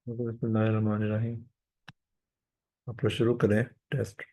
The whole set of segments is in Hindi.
बिस्मिल्लाहिर्रहमानिर्रहीम। आप लोग शुरू करें टेस्ट।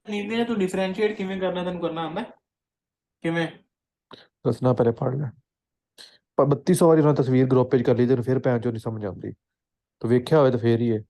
ਨੀਂਦ ਨੇ ਤੂੰ ਡਿਫਰੈਂਸ਼ੀਏਟ ਕਿਵੇਂ ਕਰਨਾ ਤੈਨੂੰ ਕਰਨਾ ਆਉਂਦਾ ਕਿਵੇਂ? ਦੱਸਣਾ ਪਹਿਲੇ ਪੜ੍ਹ ਲੈ। ਪਰ 3200 ਵਾਰੀ ਉਹਨਾਂ ਤਸਵੀਰ ਗਰੁੱਪ 'ਚ ਕਰ ਲਈ ਤੈਨੂੰ ਫਿਰ ਭੈਣ ਚੋਂ ਨਹੀਂ ਸਮਝ ਆਉਂਦੀ। ਤੂੰ ਵੇਖਿਆ ਹੋਵੇ ਤਾਂ ਫੇਰ ਹੀ ਹੈ।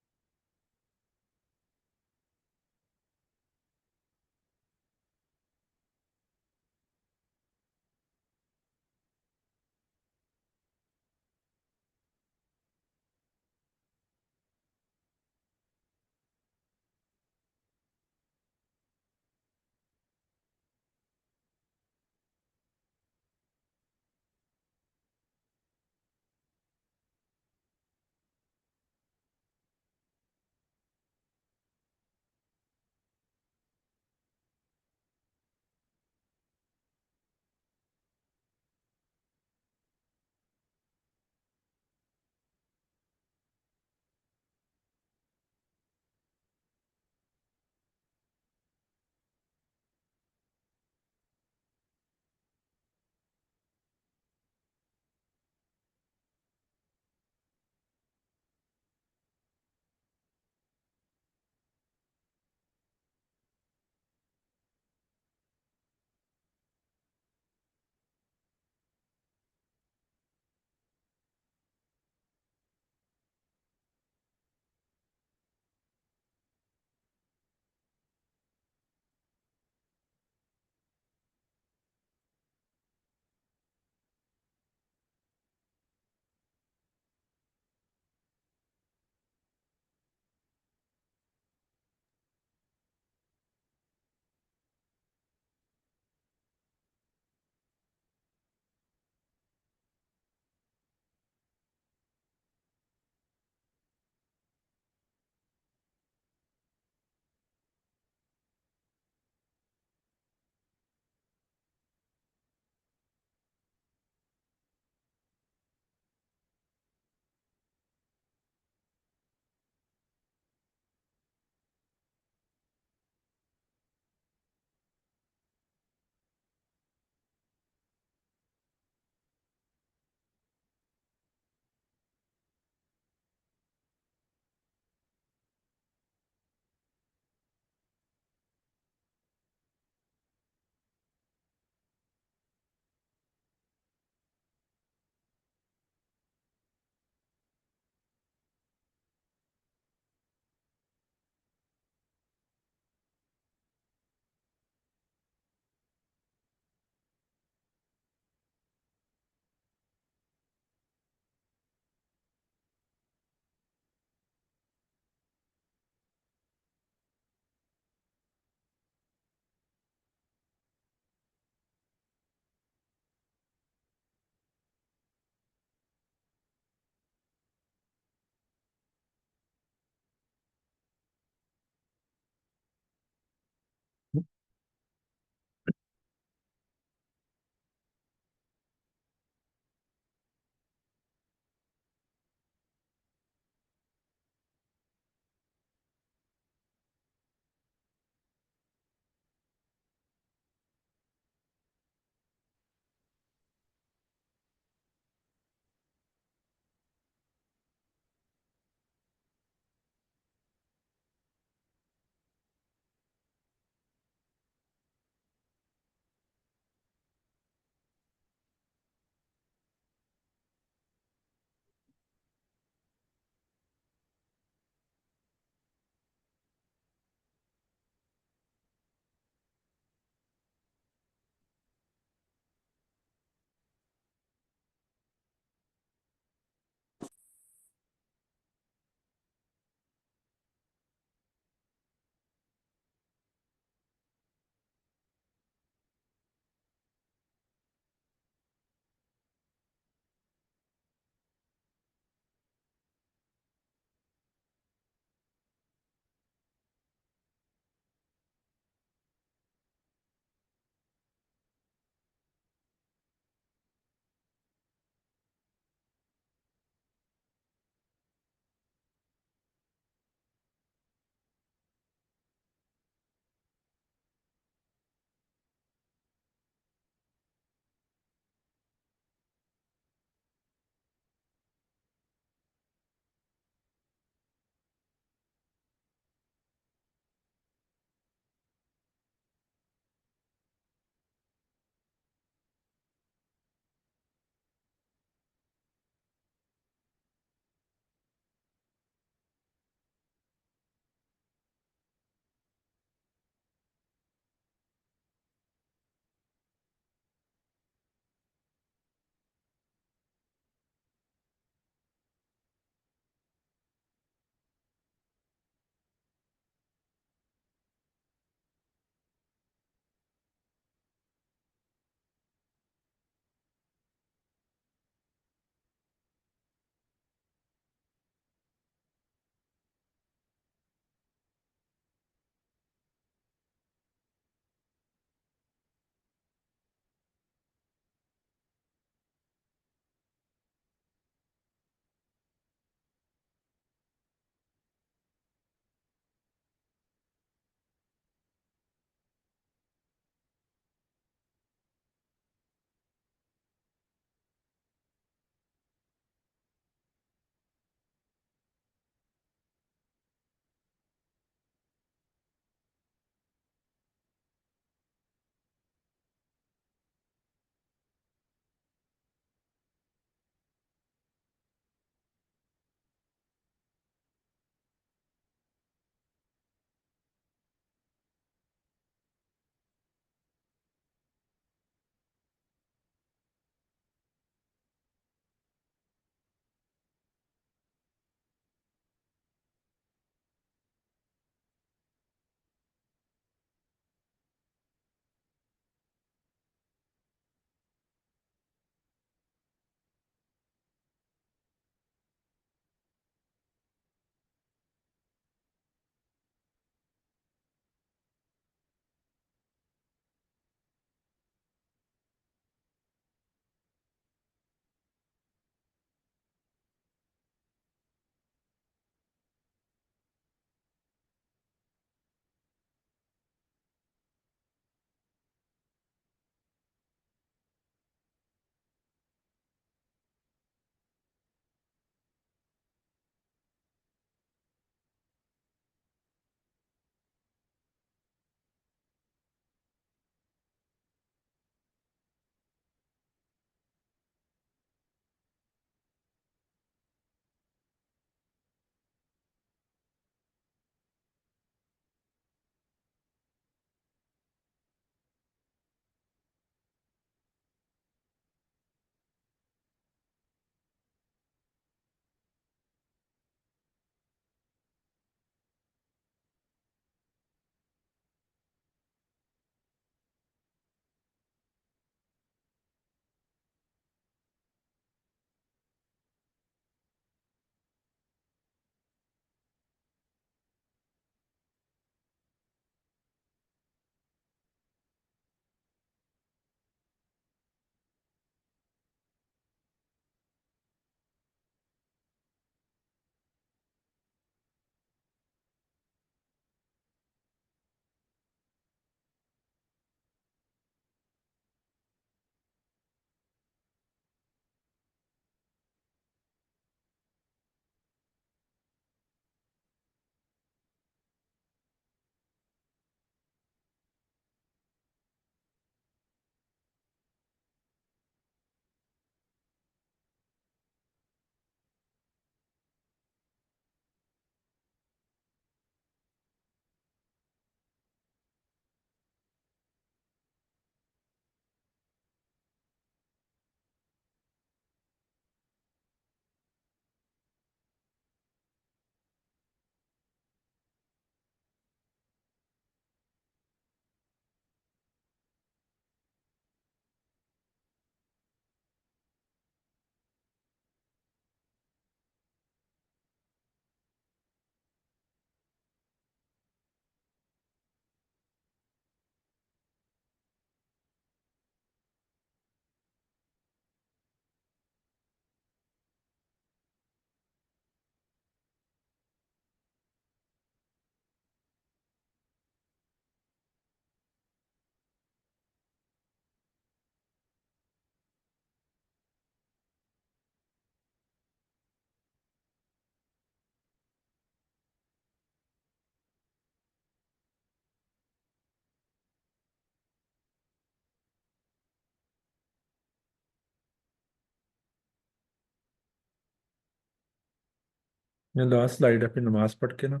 ये लास्ट स्लाइड है, फिर नमाज पढ़ के ना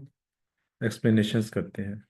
एक्सप्लेनेशंस करते हैं।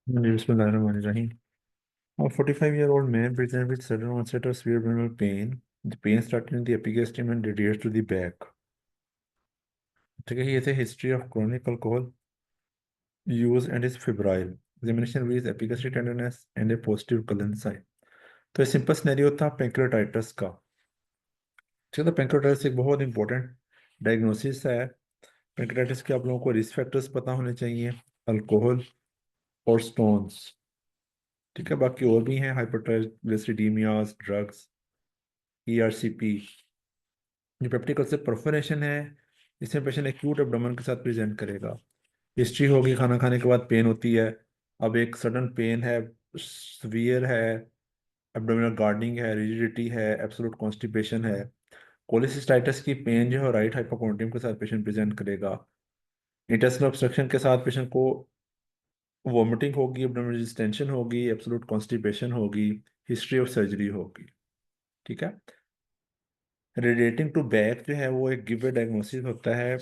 Bismillahirrahmanirrahim. A 45-year-old man presented with sudden onset of severe abdominal pain. The pain started in the epigastrium and radiates to the back. ठीक है, ये थे history of chronic alcohol use and is febrile. Examination with epigastric tenderness and a positive Cullen sign. तो ये सिंपल सिनेरियो था पेंक्रेटाइटिस का। ठीक है, पेंक्रेटाइटिस एक बहुत इंपॉर्टेंट डायग्नोसिस है। पेंक्रेटाइटिस के आप लोगों को रिस्क फैक्टर्स पता होने चाहिए, अल्कोहल और स्टोन्स। ठीक है, बाकी और भी हैं, हाइपरट्राइग्लिसरीडीमियास, ड्रग्स, ईआरसीपी। जो पेप्टिक अल्सर परफोरेशन है, इसमें पेशेंट एक्यूट एब्डोमेन के साथ प्रेजेंट करेगा। हिस्ट्री होगी, खाना खाने के बाद पेन होती है, अब एक सडन पेन है, सीवियर है, एब्डोमिनल गार्डनिंग है, रिजिडिटी है, एब्सोल्यूट कॉन्स्टिपेशन है। कोलिसिस्टाइटिस की पेन जो है राइट हाइपोकॉन्ड्रियम के साथ पेशेंट प्रेजेंट करेगा। इंटेस्टिनल ऑब्स्ट्रक्शन के साथ पेशेंट को वॉमिटिंग होगी, एब्डोमिनल डिस्टेंशन होगी, एब्सोल्यूट कॉन्स्टिपेशन होगी, हिस्ट्री ऑफ सर्जरी होगी। ठीक है, रेडिएटिंग टू बैक जो है वो एक गिवन डायग्नोसिस होता है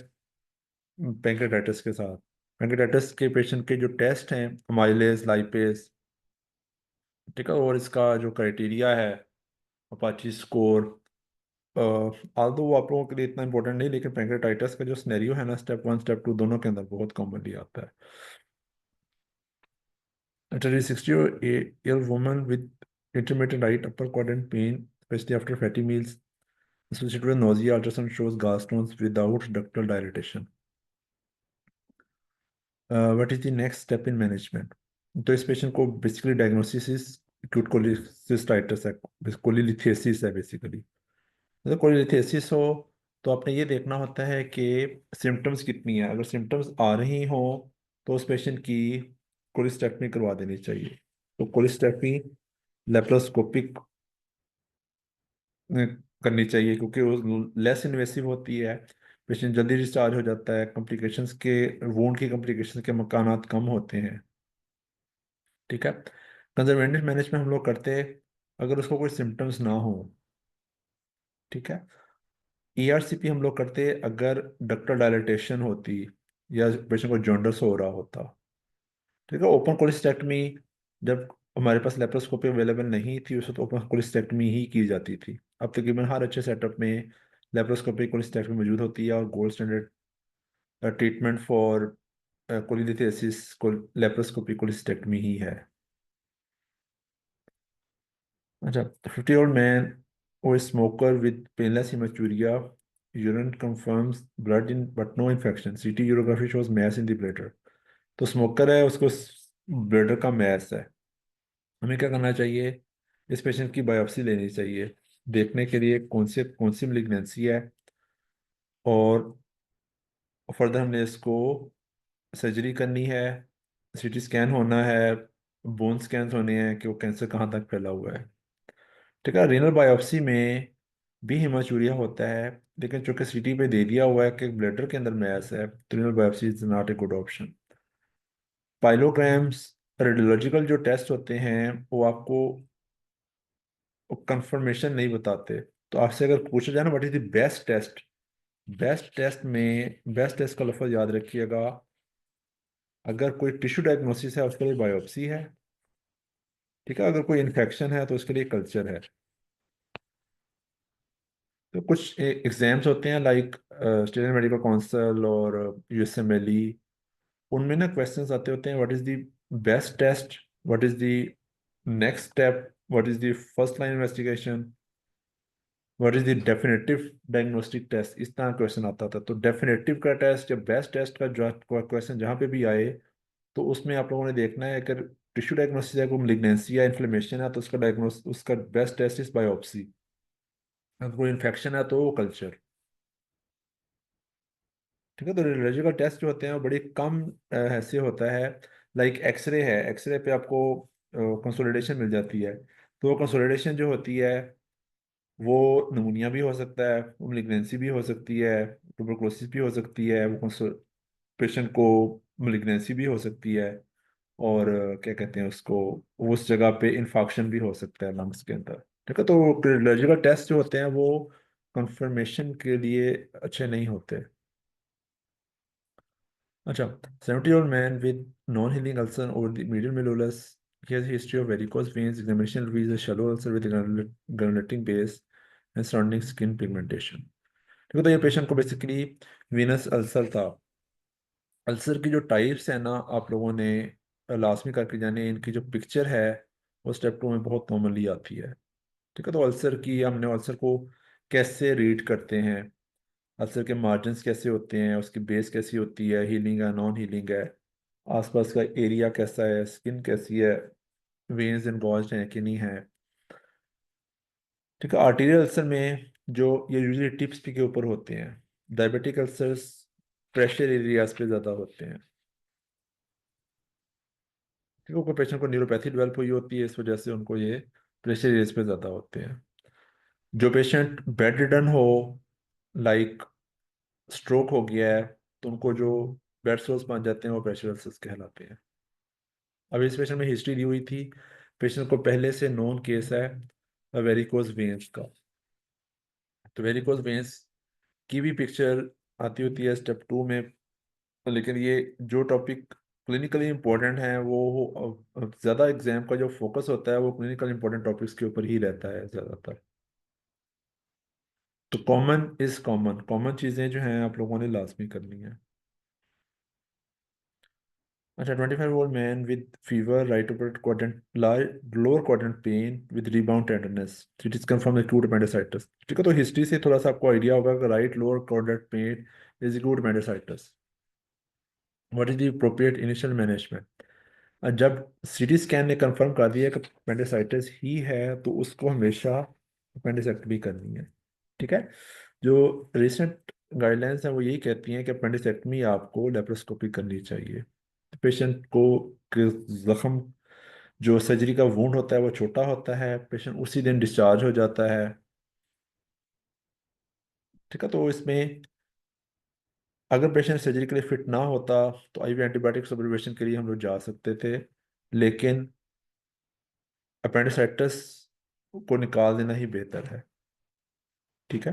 पेंक्रेटाइटिस के साथ। पेंक्रेटाइटिस के पेशेंट के जो टेस्ट हैं, अमाइलेज, लाइपेज, ठीक है, और इसका जो क्राइटेरिया है अपाची स्कोर, आल्दो वो आप लोगों के लिए इतना इंपॉर्टेंट नहीं, लेकिन पेंक्रेटाइटिस का जो सिनेरियो है ना, स्टेप 1 स्टेप 2 दोनों के अंदर बहुत कॉमनली आता है। It is 60-year woman with intermittent right upper quadrant pain, especially after fatty meals, associated with nausea. Ultrasound shows gallstones without ductal dilatation. What is the next step in management? तो इस पेशेंट को बेसिकली डायग्नोसिस एक्यूट कोलिसिस्टाइटिस है, कोलिलिथियासिस है बेसिकली। अगर कोलिलिथियासिस हो तो आपने ये देखना होता है कि सिम्टम्स कितनी है। अगर सिम्टम्स आ रही हो तो उस पेशेंट की कोलिस्टेक्टमी करवा देनी चाहिए। तो कोलिस्टेक्टमी लेप्रोस्कोपिक करनी चाहिए, क्योंकि वो लेस इन्वेसिव होती है, पेशेंट जल्दी डिस्चार्ज हो जाता है, कॉम्प्लिकेशंस के वूंड की कॉम्प्लिकेशंस के मकानात कम होते हैं। ठीक है, कंजर्वेटिव मैनेजमेंट हम लोग करते हैं अगर उसको कोई सिम्टम्स ना हो। ठीक है, ईआरसीपी हम लोग करते हैं अगर डक्टल डायलिटेशन होती या पेशेंट को जॉन्डिस हो रहा होता। ठीक है, ओपन कोलिस्टेक्टमी जब हमारे पास लेप्रोस्कोपी अवेलेबल नहीं थी उस वक्त ओपन कोलिस्टेक्टमी ही की जाती थी। अब तकरीबन हर अच्छे सेटअप में लेप्रोस्कोपी कोलिस्टेक्टमी मौजूद होती है, और gold standard treatment for cholelithiasis laparoscopy cholecystectomy ही है। अच्छा, 50-year-old man who is smoker with painless hematuria, urine confirms blood in but no infection, CT urography shows mass in the bladder। तो स्मोकर है, उसको ब्लडर का मैस है, हमें क्या करना चाहिए? इस पेशेंट की बायोप्सी लेनी चाहिए, देखने के लिए कौन सी malignancy है, और फर्दर हमने इसको सर्जरी करनी है, सीटी स्कैन होना है, बोन स्कैन होने हैं कि वो कैंसर कहाँ तक फैला हुआ है। ठीक है, रीनल बायोप्सी में भी हेमाचूरिया होता है, लेकिन चूंकि सीटी पे दे दिया हुआ है कि ब्लैडर के अंदर मैस है, तो renal biopsy is not a good option. Pyelograms, radiological जो टेस्ट होते हैं वो आपको कंफर्मेशन नहीं बताते। तो आपसे अगर पूछा जाए ना what is the best test, best test का लफ्ज़ याद रखिएगा। अगर कोई टिश्यू डायग्नोसिस है उसके लिए बायोप्सी है, ठीक है, अगर कोई इन्फेक्शन है तो उसके लिए कल्चर है। तो कुछ एग्जाम्स होते हैं लाइक स्टेट मेडिकल काउंसिल और यूएसएमएलई, उनमें ना क्वेश्चंस आते होते हैं what is the best test, what is the next step, what is the first line investigation, what is the definitive diagnostic test, इस तरह क्वेश्चन आता था। तो डेफिनेटिव का टेस्ट या बेस्ट टेस्ट का जो क्वेश्चन जहाँ पे भी आए, तो उसमें आप लोगों ने देखना है अगर टिश्यू डायग्नोसिस है, कोई malignancy या इन्फ्लेमेशन है, तो उसका बेस्ट टेस्ट इज बायोप्सी। अगर कोई इन्फेक्शन है तो वो कल्चर। ठीक है, तो रेडियोलॉजिकल टेस्ट जो होते हैं वो बड़ी कम ऐसे होता है। लाइक एक्सरे है, एक्सरे पे आपको कंसोलिडेशन मिल जाती है, तो वो कंसोलिडेशन जो होती है वो नमूनिया भी हो सकता है, वो malignancy भी हो सकती है, ट्यूबरकुलोसिस भी हो सकती है, वो पेशेंट को malignancy भी हो सकती है, और क्या कहते हैं उसको, उस जगह पे इन्फाक्शन भी हो सकता है लंग्स के अंदर। ठीक है, तो रेडियोलॉजिकल टेस्ट जो होते हैं वो कंफर्मेशन के लिए अच्छे नहीं होते। अच्छा, 70-year-old man with non-healing ulcer over the medial malleolus. He has a history of varicose veins. Examination reveals a shallow ulcer with a granulating base and surrounding skin pigmentation. ठीक है, तो ये पेशेंट को बेसिकली वीनस अल्सर था। अल्सर की जो टाइप्स है ना, आप लोगों ने लाजमी करके जाने, इनकी जो पिक्चर है वो स्टेप 2 में बहुत कॉमनली आती है। ठीक है, तो अल्सर की हमने अल्सर को कैसे रीड करते हैं, अल्सर के मार्जिन्स कैसे होते हैं, उसकी बेस कैसी होती है, हीलिंग है नॉन हीलिंग है, आसपास का एरिया कैसा है, स्किन कैसी है, वेन्स एनगॉज्ड हैं कि नहीं है। ठीक है, आर्टीरियल अल्सर में जो ये यूजुअली टिप्स पे के ऊपर होते हैं, डायबिटिक अल्सर्स प्रेशर एरियाज पे ज़्यादा होते हैं। ठीक है, कोई पेशेंट को न्यूरोपैथी डेवलप हुई होती है, इस वजह से उनको ये प्रेशर एरियाज पे ज़्यादा होते हैं। जो पेशेंट बेड रिडन हो, लाइक स्ट्रोक हो गया है, तो उनको जो बेड सोर्स बन जाते हैं वो प्रेशर अल्सर्स कहलाते हैं। अब इस पेशेंट में हिस्ट्री दी हुई थी, पेशेंट को पहले से नोन केस है वेरिकोज वेन्स का। तो वेरिकोज वेन्स की भी पिक्चर आती होती है स्टेप 2 में, लेकिन ये जो टॉपिक क्लिनिकली इंपॉर्टेंट है वो ज़्यादा एग्जाम का जो फोकस होता है वो क्लिनिकल इंपॉर्टेंट टॉपिक्स के ऊपर ही रहता है ज़्यादातर। तो कॉमन चीज़ें जो हैं आप लोगों ने लाजमी करनी है। अच्छा, 25-year-old man with fever, right upper quadrant, lower quadrant pain with rebound tenderness. It is confirmed acute appendicitis. ठीक है, तो हिस्ट्री से थोड़ा सा आपको आइडिया होगा कि right lower quadrant pen is acute appendicitis. What is the appropriate initial management? जब सीटी स्कैन ने कंफर्म कर दिया कि appendicitis ही है, तो उसको हमेशा appendicectomy करनी है। ठीक है, जो रिसेंट गाइडलाइंस हैं वो यही कहती हैं कि appendicectomy आपको लेप्रोस्कोपी करनी चाहिए। पेशेंट को जख्म, जो सर्जरी का वुंड होता है वो छोटा होता है, पेशेंट उसी दिन डिस्चार्ज हो जाता है। ठीक है, तो इसमें अगर पेशेंट सर्जरी के लिए फिट ना होता तो आईवी एंटीबायोटिक ऑब्जर्वेशन के लिए हम लोग जा सकते थे, लेकिन अपेंडिसाइटिस को निकाल देना ही बेहतर है। ठीक है,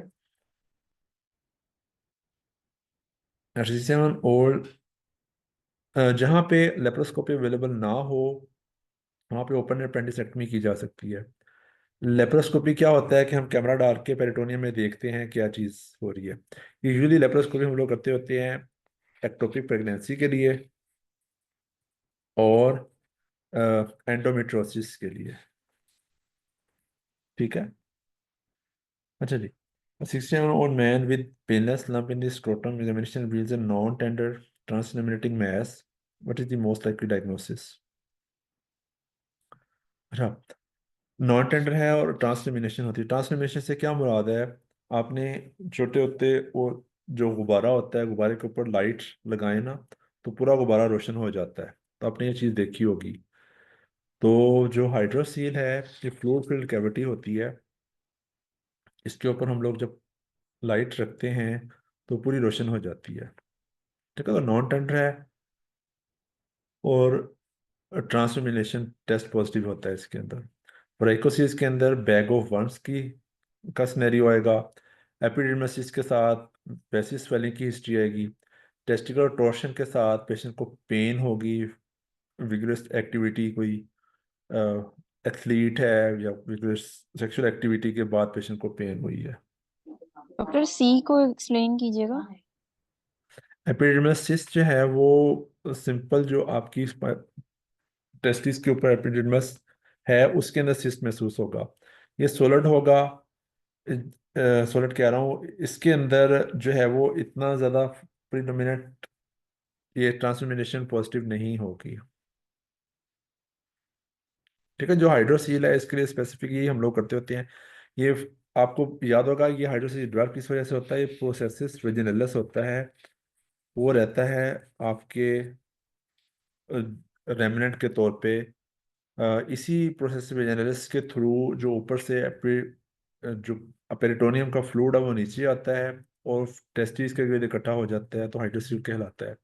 67 ओल्ड, जहाँ पे लेप्रोस्कोपी अवेलेबल ना हो वहाँ पे ओपन अपेंडिसेक्टमी की जा सकती है। लेप्रोस्कोपी क्या होता है कि हम कैमरा डाल के पेरिटोनियम में देखते हैं क्या चीज़ हो रही है। यूजुअली लेप्रोस्कोपी हम लोग करते होते हैं एक्टोपिक प्रेगनेंसी के लिए और एंडोमेट्रोसिस के लिए। ठीक है, अच्छा जी, 67-year-old man with painless lump in the scrotum examination reveals a non-tender translaminating mass. What is the most likely diagnosis? अच्छा, नॉन टेंडर है और ट्रांसलेमिनेशन होती है। ट्रांसलेमिनेशन से क्या मुराद है, आपने छोटे होते वो जो गुब्बारा होता है, गुब्बारे के ऊपर लाइट लगाए ना, तो पूरा गुब्बारा रोशन हो जाता है। तो आपने ये चीज़ देखी होगी। तो जो हाइड्रोसील है, ये फ्लूइड फिल्ड कैविटी होती है। इसके ऊपर हम लोग जब लाइट रखते हैं तो पूरी रोशन हो जाती है। ठीक है, तो नॉन टेंडर है और ट्रांसलेमिनेशन टेस्ट पॉजिटिव होता है इसके अंदर। ब्राइकोसिस के अंदर बैग ऑफ वर्म्स की का सिनेरियो आएगा। एपिडेर्मिस के साथ वैसी स्वेलिंग की हिस्ट्री आएगी। टेस्टिकुलर टॉर्शन के साथ पेशेंट को पेन होगी। विगरस एक्टिविटी, कोई एथलीट है या विगरस सेक्सुअल एक्टिविटी के बाद पेशेंट को पेन हुई है। डॉक्टर सी को एक्सप्लेन कीजिएगा। एपिडेर्मिस जो है वो सिंपल, जो आपकी टेस्टिस के ऊपर एपिडेर्मिस है उसके अंदर सिस्ट महसूस होगा। ये सोलिड होगा। सोलिड कह रहा हूँ, इसके अंदर जो है वो इतना ज़्यादा प्रीडोमिनेंट ये ट्रांसमिनेशन पॉजिटिव नहीं होगी। ठीक है, जो हाइड्रोसील है इसके लिए स्पेसिफिक ही हम लोग करते होते हैं। ये आपको याद होगा, ये हाइड्रोसील डेवलप किस वजह से होता है, ये प्रोसेसिस वेजिनलिस होता है। वो रहता है आपके रेमिनेंट के तौर पे। इसी प्रोसेस वेजिनलिस के थ्रू जो ऊपर से जो पेरिटोनियम का फ्लूइड है वो नीचे आता है और टेस्टिस के गिर्द इकट्ठा हो जाता है, तो हाइड्रोसील कहलाता है।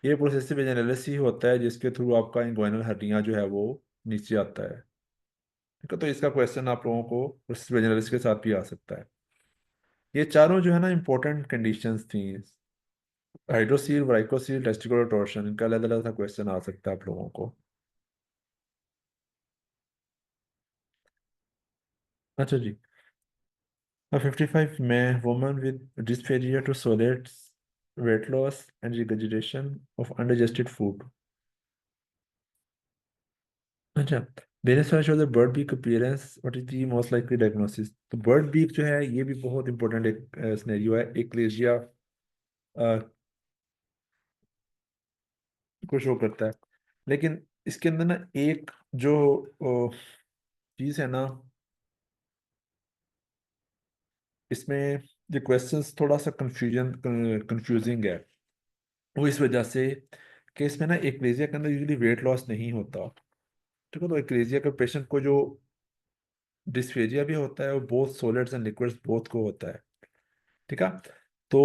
ये प्रोसेस वेजिनलिस ही होता है जिसके थ्रू आपका इंग्वाइनल हर्निया जो है वो नीचे आता है। ठीक है, तो इसका क्वेश्चन आप लोगों को प्रोसेस वेजिनलिस के साथ भी आ सकता है। ये चारों जो है ना इंपॉर्टेंट कंडीशंस थी। हाइड्रोसील, वाइकोसील, टेस्टिकुलर टॉर्शन, इनका अलग अलग सा क्वेश्चन आ सकता है आप लोगों को। अच्छा जी, a 55 man woman with dysphagia to solids, weight loss and regurgitation of undigested food. अच्छा, बेनिस show the bird beak appearance, what is the most likely diagnosis. तो बर्ड बीक जो है ये भी बहुत इंपॉर्टेंट एक सिनेरियो है। एक्लेजिया को शो करता है। लेकिन इसके अंदर ना एक जो चीज़ है ना, इसमें जो क्वेश्चंस थोड़ा सा कंफ्यूजिंग है। वो इस वजह से कि इसमें ना एक्लेजिया के अंदर यूजली वेट लॉस नहीं होता। ठीक है, तो एक्लेजिया के पेशेंट को जो डिस्फेजिया भी होता है वो both solids and liquids both को होता है। ठीक है, तो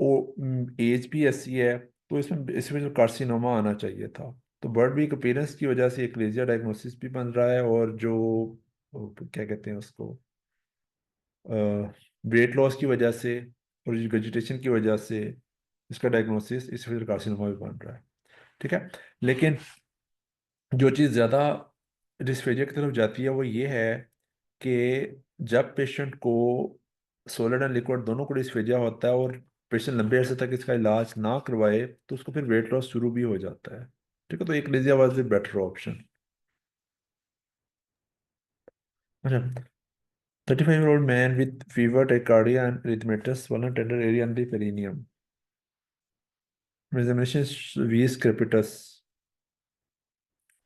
वो एज भी ऐसी है, तो इसमें जो कार्सिनोमा आना चाहिए था। तो बर्ड वीक अपीयरेंस की वजह से एक्लेजिया डायग्नोसिस भी बन रहा है, और जो क्या कहते हैं उसको, वेट लॉस की वजह से और वेजिटेशन की वजह से इसका डायग्नोसिस इस वजह से कार्सिनोमा भी बन रहा है। ठीक है, लेकिन जो चीज़ ज़्यादा डिस्फेजिया की तरफ जाती है वो ये है कि जब पेशेंट को सॉलिड एंड लिक्विड दोनों को डिस्फेजिया होता है और पेशेंट लंबे अरसे तक इसका इलाज ना करवाए तो उसको फिर वेट लॉस शुरू भी हो जाता है। ठीक है, तो एक लिजिया वाज द बेटर ऑप्शन। अच्छा, 35-year-old man with fever, tachycardia and erythematous swollen tender area in the perineum. Examination vis crepitus।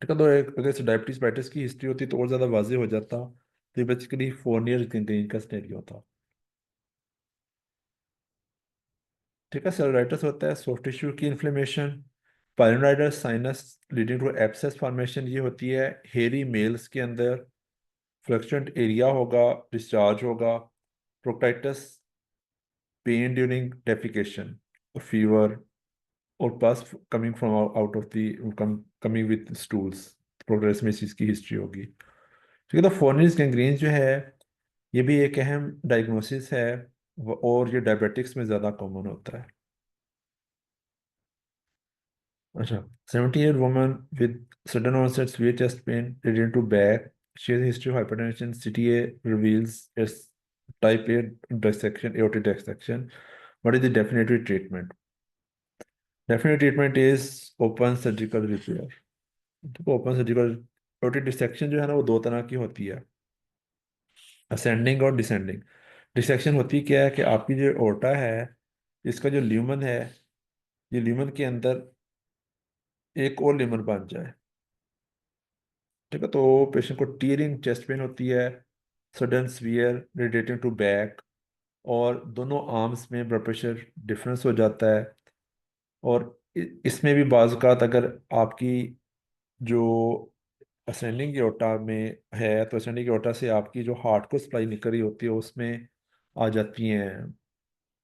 ठीक है, तो अगर से डायबिटीज पाइटिस की हिस्ट्री होती तो और ज़्यादा वाजे हो जाता। तो ये बेसिकली 4 ईयर का स्टेडियो था। ठीक है, सेलुलाइटिस होता है सॉफ्ट टिश्यू की inflammation. Pilonidal sinus leading to abscess formation, ये होती है हेयरी मेल्स के अंदर। फ्लक्चुएंट एरिया होगा, डिस्चार्ज होगा। प्रोक्टाइटिस, पेन ड्यूरिंग डेफिकेशन, फीवर और पस coming from out of the coming with stools. Progress में इस चीज़ की हिस्ट्री होगी। ठीक है, तो फोरनिस गैंग्रीन जो है ये भी एक अहम डायग्नोसिस है, और ये डायबिटिक्स में ज़्यादा कॉमन होता है। अच्छा, 70-year woman with sudden onset severe chest pain leading to back. She has a history of hypertension. CTA reveals its type A dissection, aortic dissection. What is the definitive treatment? Definitive treatment is open surgical repair. तो ओपन सर्जिकल aortic dissection जो है ना वो दो तरह की होती है, असेंडिंग और डिसेंडिंग। डिसेक्शन होती क्या है कि आपकी जो ओर्टा है इसका जो ल्यूमन है, ये ल्यूमन के अंदर एक और ल्यूमन बन जाए। ठीक है, तो पेशेंट को टीयरिंग चेस्ट पेन होती है, sudden severe radiating to back, और दोनों आर्म्स में ब्लड प्रेशर डिफरेंस हो जाता है। और इसमें भी बाज़ औक़ात अगर आपकी जो असेंडिंग एओर्टा में है, तो असेंडिंग एओर्टा से आपकी जो हार्ट को सप्लाई निकल रही होती है उसमें आ जाती हैं,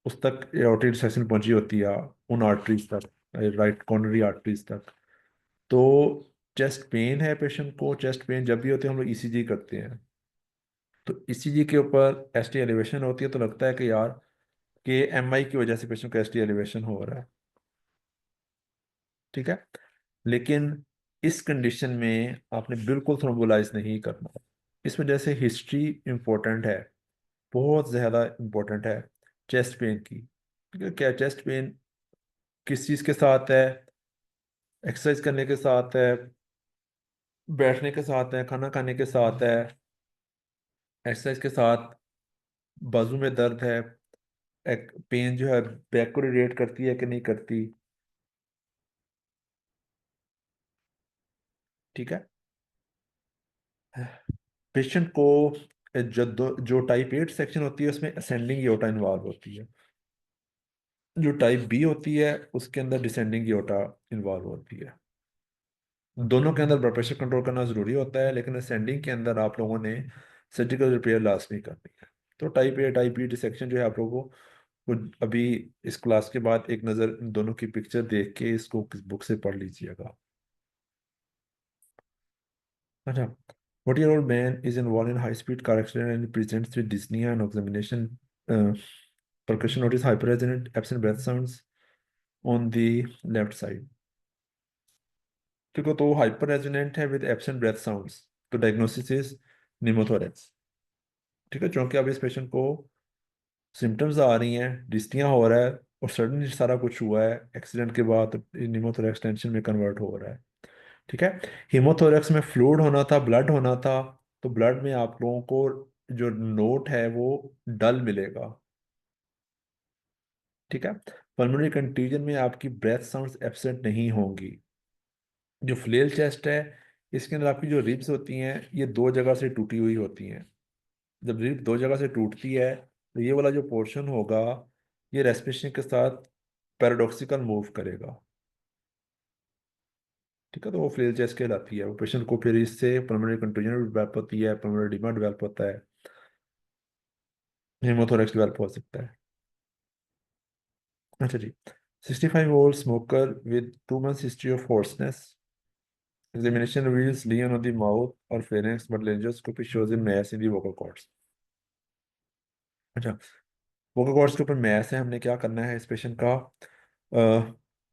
उस तक एओर्टिक डिसेक्शन पहुंची होती है, उन आर्टरीज तक, राइट कॉर्नरी आर्टरीज तक। तो चेस्ट पेन है पेशेंट को, चेस्ट पेन जब भी होते हैं हम लोग ईसीजी करते हैं, तो ईसीजी के ऊपर एसटी एलिवेशन होती है, तो लगता है कि यार कि एमआई की वजह से पेशेंट को एसटी एलिवेशन हो रहा है। ठीक है, लेकिन इस कंडीशन में आपने बिल्कुल थ्रोम्बोलाइज नहीं करना। इस वजह से हिस्ट्री इम्पोर्टेंट है, बहुत ज़्यादा इम्पोर्टेंट है चेस्ट पेन की। ठीक है, क्या चेस्ट पेन किस चीज़ के साथ है? एक्सरसाइज करने के साथ है, बैठने के साथ है, खाना खाने के साथ है, एक्सरसाइज के साथ बाजू में दर्द है, एक पेन जो है बैक को रिलेट करती है कि नहीं करती। ठीक है, पेशेंट को जो टाइप 8 सेक्शन होती है उसमें असेंडिंग एओर्टा इन्वॉल्व होती है, जो टाइप बी होती है उसके अंदर डिसेंडिंग एओर्टा इन्वॉल्व होती है। दोनों के अंदर ब्लड प्रेशर कंट्रोल करना ज़रूरी होता है, लेकिन असेंडिंग के अंदर आप लोगों ने सर्जिकल रिपेयर लाजमी करनी है। तो type A type B dissection जो है आप लोगों को अभी इस क्लास के बाद एक नज़र इन दोनों की पिक्चर देख के इसको किस बुक से पढ़ लीजिएगा। अच्छा, 40-year-old man is involved in high-speed car accident and presents with dyspnea and examination. Percussion notice hyperresonant absent breath sounds on the left side. ठीक है, तो हाइपर रेजोनेंट है विद एब्सेंट ब्रेथ साउंड्स, तो डायग्नोसिस इज निमोथोरेक्स। ठीक है, क्योंकि अब इस पेशेंट को सिम्टम्स आ रही हैं, डिस्टियाँ हो रहा है, और सडनली सारा कुछ हुआ है एक्सीडेंट के बाद, निमोथोरेक्स टेंशन में कन्वर्ट हो रहा है। ठीक है, हीमोथोरेक्स में फ्लूइड होना था, ब्लड होना था, तो ब्लड में आप लोगों को जो नोट है वो डल मिलेगा। ठीक है, पल्मोनरी कंटीजन में आपकी ब्रेथ साउंड्स एब्सेंट नहीं होंगी। जो फ्लेल चेस्ट है इसके अंदर आपकी जो रिब्स होती हैं ये दो जगह से टूटी हुई होती हैं। जब रिब दो जगह से टूटती है तो ये वाला जो पोर्शन होगा ये रेस्पिरेशन के साथ पैराडॉक्सिकल मूव करेगा। ठीक है, तो वो फ्लेल चेस्ट कहलाती है। वो पेशेंट को फिर इससे पल्मोनरी कंटूजन डेवलप होती है, पल्मोनरी एडिमा डेवलप होता है, हेमोथोरेक्स डेवलप हो सकता है। अच्छा जी, 65-year-old smoker with 2 months history of hoarseness. Examination reveals lesion on the mouth or pharynx, but laryngoscopy shows a mass in the vocal cords. अच्छा, वोकल कॉर्ड्स के ऊपर मैथ है, हमने क्या करना है इस पेशेंट का?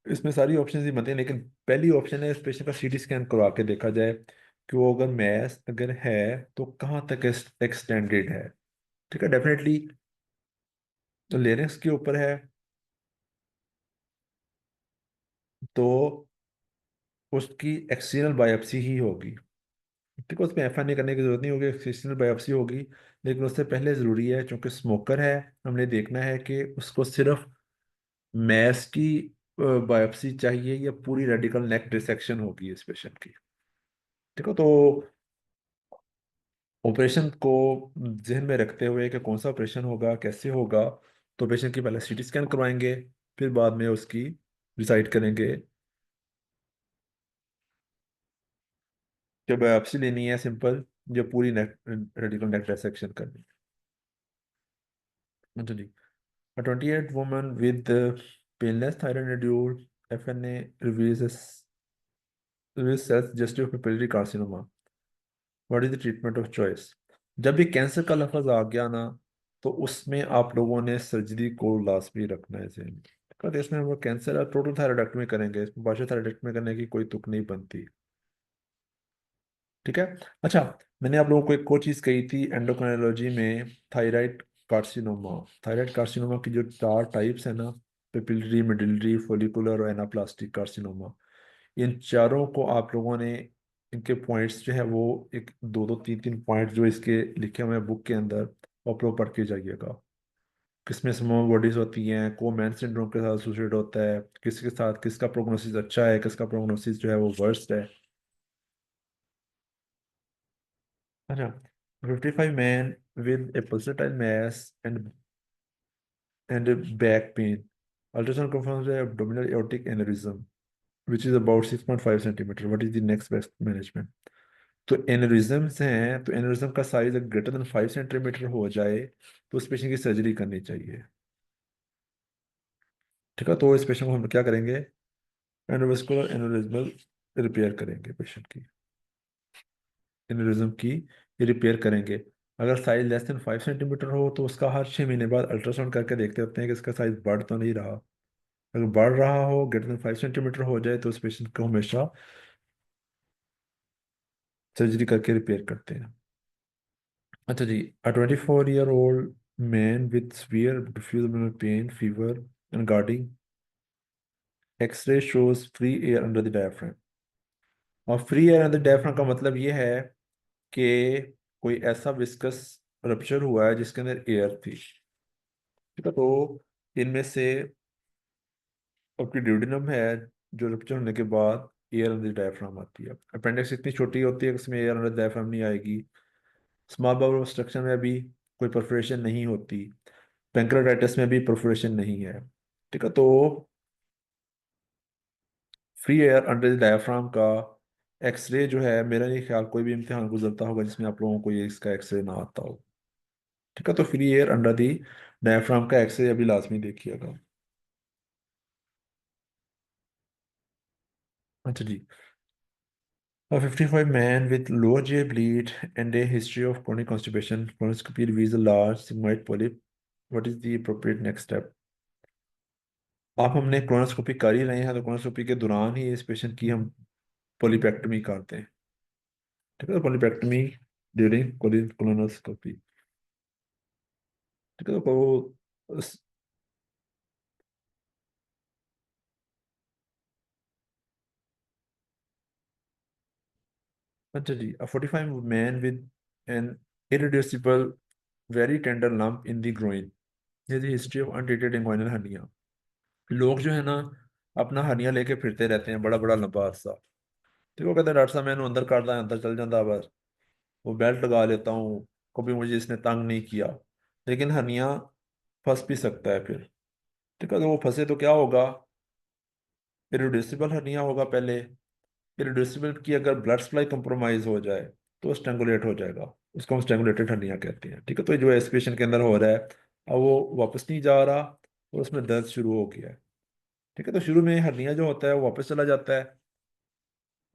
इसमें सारी ऑप्शन ही बनते हैं, लेकिन पहली ऑप्शन है इस पेशेंट का सीटी स्कैन करवा के देखा जाए कि वो अगर मैथ अगर है तो कहाँ तक एक्सटेंडेड है। ठीक है, डेफिनेटली तो लेरिंक्स के ऊपर है, तो उसकी एक्सटर्नल बायोप्सी ही होगी। ठीक है, उसमें एफआई करने की जरूरत नहीं होगी, एक्सटर्नल बायोप्सी होगी। लेकिन उससे पहले ज़रूरी है, चूंकि स्मोकर है, हमने देखना है कि उसको सिर्फ मैस की बायोप्सी चाहिए या पूरी रेडिकल नेक डिसेक्शन होगी इस पेशेंट की। ठीक है, तो ऑपरेशन को जहन में रखते हुए कि कौन सा ऑपरेशन होगा, कैसे होगा, तो पेशेंट की पहले सीटी स्कैन करवाएंगे, फिर बाद में उसकी डिसाइड करेंगे कि बायोप्सी लेनी है सिंपल, या पूरी नेक रेडिकल नेक डिसेक्शन करनी है। अच्छा जी, a 28 woman with painless thyroid nodule FNA reveals self-suggestive papillary carcinoma. What is the treatment of choice? जब भी कैंसर का लफ्ज आ गया ना, तो उसमें आप लोगों ने सर्जरी को लाजमी रखना है ज़हन में। कहते इसमें हम लोग कैंसर टोटल थायराइडेक्टमी करेंगे, इसमें पार्शियल थायराइडेक्टमी करने की कोई तुक नहीं बनती। ठीक है, अच्छा, मैंने आप लोगों को एक और चीज़ कही थी एंडोक्राइनोलॉजी में, थायराइड कार्सिनोमा। थायराइड कार्सिनोमा की जो 4 टाइप्स है ना, पेपिलरी, मेडुलरी, फॉलिकुलर और एनाप्लास्टिक कार्सिनोमा, इन चारों को आप लोगों ने इनके पॉइंट्स जो है वो एक दो दो तीन तीन पॉइंट जो इसके लिखे हुए हैं बुक के अंदर, वो आप लोग पढ़ के जाइएगा। किसमें स्मॉल बॉडीज होती हैं, को मैन सिंड्रोम के साथ एसोसिएट होता है, किसके साथ किसका प्रोग्नोसिस अच्छा है, किसका प्रोग्नोसिस जो है वो वर्स्ट है। अच्छा, 55 men with a pulsatile mass and a back pain. Ultrasound confirms the abdominal aortic aneurysm, which is about 6.5 centimeter. What is the next best management? तो एनेरिज्म्स हैं, तो एनेरिज्म का साइज अगर ग्रेटर देन 5 सेंटीमीटर हो जाए तो उस पेशेंट की सर्जरी करनी चाहिए। ठीक है, तो इस पेशेंट को हम क्या करेंगे, एंडोवास्कुलर एनेरिज्मल रिपेयर करेंगे, पेशेंट की एनेरिज्म की रिपेयर करेंगे। अगर साइज लेस देन 5 सेंटीमीटर हो तो उसका हर 6 महीने बाद अल्ट्रासाउंड करके देखते रहते हैं कि इसका साइज बढ़ तो नहीं रहा। अगर बढ़ रहा हो, ग्रेटर देन 5 सेंटीमीटर हो जाए, तो उस पेशेंट को हमेशा सर्जरी करके रिपेयर करते हैं। अच्छा जी, a 24-year-old man with severe diffuse abdominal pain, fever and guarding X-ray shows free air under the diaphragm। और फ्री एयर अंडर डायफ्राम का मतलब ये है कि कोई ऐसा विस्कस रप्चर हुआ है जिसके अंदर एयर थी। ठीक है, तो इनमें से आपकी ड्यूडेनम है, जो रप्चर होने के बाद एयर अंडर डायफ्राम आती है। अपेंडिक्स इतनी छोटी होती है कि इसमें एयर अंडर डायफ्राम नहीं आएगी। स्मॉल बाउल ऑब्स्ट्रक्शन में भी कोई परफोरेशन नहीं होती। पेंक्रेटाइटिस में भी परफोरेशन नहीं है। ठीक है, तो free air under the diaphragm का एक्सरे जो है, मेरा नहीं ख्याल कोई भी इम्तिहान गुजरता होगा जिसमें आप लोगों को ये इसका एक्सरे ना आता हो। ठीक है, तो free air under the diaphragm का एक्सरे अभी लाजमी देखिएगा। अच्छा जी, a 55 man with lower GI bleed and a history of chronic constipation, colonoscopy reveals a large sigmoid polyp. What is the appropriate next step? आप हमने क्रोनोस्कोपी कर ही रहे हैं, तो क्रोनोस्कोपी के दौरान ही इस पेशेंट की हम पोलिपेक्टमी करते हैं। ठीक है, पोलिपेक्टमी ड्यूरिंग कोलोनोस्कोपी। ठीक है, तो उस- अच्छा जी, a 45 man with an irreducible very tender lump in the groin, there's a history of untreated inguinal hernia। लोग जो है ना, अपना हर्निया लेके फिरते रहते हैं, बड़ा बड़ा लंबा अरसा। ठीक है, वो कहते हैं डॉक्टर साहब मैंने अंदर काटदा अंदर चल जाता, बस वो बेल्ट लगा लेता हूँ, कभी मुझे इसने तंग नहीं किया। लेकिन हर्निया फंस भी सकता है फिर। ठीक है, तो वो फंसे तो क्या होगा, इरिड्यूसिबल हर्निया होगा पहले। इरिड्यूसिबल की अगर ब्लड सप्लाई कंप्रोमाइज हो जाए तो स्ट्रैंगुलेट हो जाएगा, उसको हम स्ट्रैंगुलेटेड हर्निया कहते हैं। ठीक है, तो जो एस्पिरेशन के अंदर हो रहा है, अब वो वापस नहीं जा रहा और उसमें दर्द शुरू हो गया है। ठीक है, तो शुरू में हर्निया जो होता है वो वापस चला जाता है,